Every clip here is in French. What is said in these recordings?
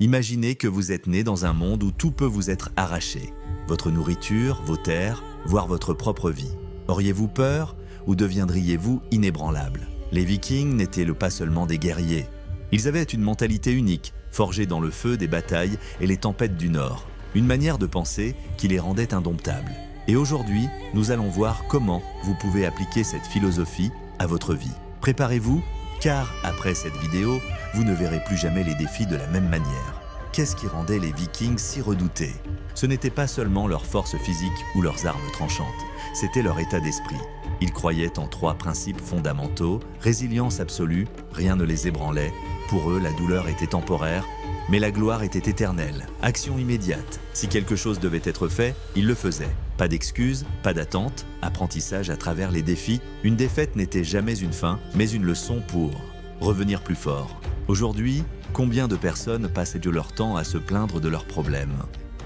Imaginez que vous êtes né dans un monde où tout peut vous être arraché. Votre nourriture, vos terres, voire votre propre vie. Auriez-vous peur ou deviendriez-vous inébranlable? Les Vikings n'étaient pas seulement des guerriers. Ils avaient une mentalité unique, forgée dans le feu des batailles et les tempêtes du Nord. Une manière de penser qui les rendait indomptables. Et aujourd'hui, nous allons voir comment vous pouvez appliquer cette philosophie à votre vie. Préparez-vous, car après cette vidéo, vous ne verrez plus jamais les défis de la même manière. Qu'est-ce qui rendait les Vikings si redoutés? Ce n'était pas seulement leur force physique ou leurs armes tranchantes, c'était leur état d'esprit. Ils croyaient en 3 principes fondamentaux: résilience absolue, rien ne les ébranlait. Pour eux, la douleur était temporaire, mais la gloire était éternelle. Action immédiate. Si quelque chose devait être fait, ils le faisaient. Pas d'excuses, pas d'attente, apprentissage à travers les défis. Une défaite n'était jamais une fin, mais une leçon pour revenir plus fort. Aujourd'hui, combien de personnes passaient de leur temps à se plaindre de leurs problèmes?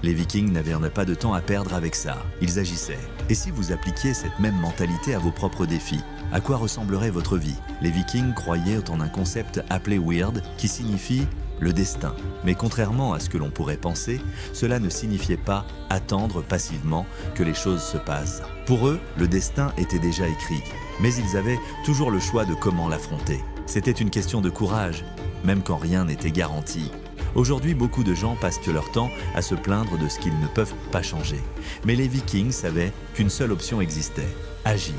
Les Vikings n'avaient pas de temps à perdre avec ça, ils agissaient. Et si vous appliquiez cette même mentalité à vos propres défis, à quoi ressemblerait votre vie? Les Vikings croyaient en un concept appelé Weird, qui signifie le destin. Mais contrairement à ce que l'on pourrait penser, cela ne signifiait pas attendre passivement que les choses se passent. Pour eux, le destin était déjà écrit, mais ils avaient toujours le choix de comment l'affronter. C'était une question de courage, même quand rien n'était garanti. Aujourd'hui, beaucoup de gens passent leur temps à se plaindre de ce qu'ils ne peuvent pas changer. Mais les Vikings savaient qu'une seule option existait: agir.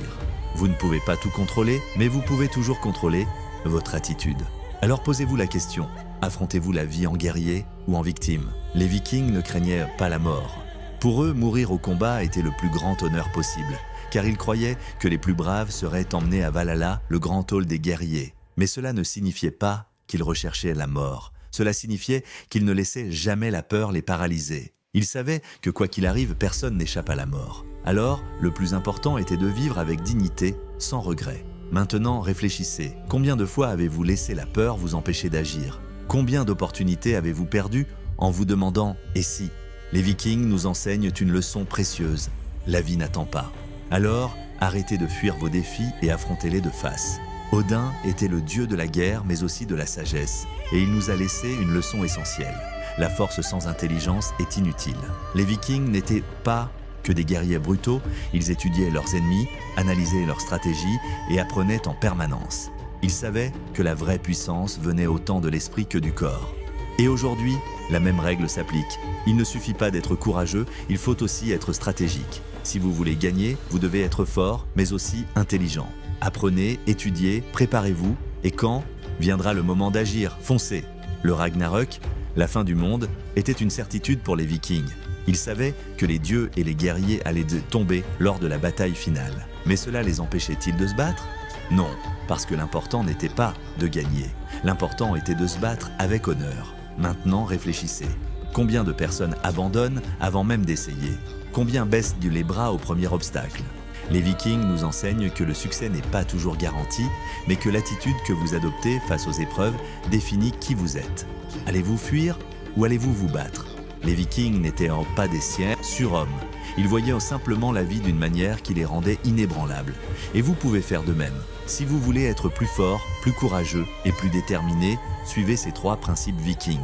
Vous ne pouvez pas tout contrôler, mais vous pouvez toujours contrôler votre attitude. Alors posez-vous la question: affrontez-vous la vie en guerrier ou en victime? Les Vikings ne craignaient pas la mort. Pour eux, mourir au combat était le plus grand honneur possible, car ils croyaient que les plus braves seraient emmenés à Valhalla, le grand hall des guerriers. Mais cela ne signifiait pas qu'ils recherchaient la mort. Cela signifiait qu'ils ne laissaient jamais la peur les paralyser. Ils savaient que quoi qu'il arrive, personne n'échappe à la mort. Alors, le plus important était de vivre avec dignité, sans regret. Maintenant, réfléchissez. Combien de fois avez-vous laissé la peur vous empêcher d'agir? Combien d'opportunités avez-vous perdues en vous demandant « et si ?» Les Vikings nous enseignent une leçon précieuse. La vie n'attend pas. Alors, arrêtez de fuir vos défis et affrontez-les de face. Odin était le dieu de la guerre, mais aussi de la sagesse, et il nous a laissé une leçon essentielle. La force sans intelligence est inutile. Les Vikings n'étaient pas que des guerriers brutaux, ils étudiaient leurs ennemis, analysaient leurs stratégies et apprenaient en permanence. Ils savaient que la vraie puissance venait autant de l'esprit que du corps. Et aujourd'hui, la même règle s'applique. Il ne suffit pas d'être courageux, il faut aussi être stratégique. Si vous voulez gagner, vous devez être fort, mais aussi intelligent. Apprenez, étudiez, préparez-vous, et quand viendra le moment d'agir, foncez. Le Ragnarök, la fin du monde, était une certitude pour les Vikings. Ils savaient que les dieux et les guerriers allaient tomber lors de la bataille finale. Mais cela les empêchait-il de se battre? Non, parce que l'important n'était pas de gagner. L'important était de se battre avec honneur. Maintenant, réfléchissez. Combien de personnes abandonnent avant même d'essayer? Combien baissent les bras au premier obstacle? Les Vikings nous enseignent que le succès n'est pas toujours garanti, mais que l'attitude que vous adoptez face aux épreuves définit qui vous êtes. Allez-vous fuir ou allez-vous vous battre? Les Vikings n'étaient pas des surhommes. Ils voyaient simplement la vie d'une manière qui les rendait inébranlables. Et vous pouvez faire de même. Si vous voulez être plus fort, plus courageux et plus déterminé, suivez ces 3 principes Vikings.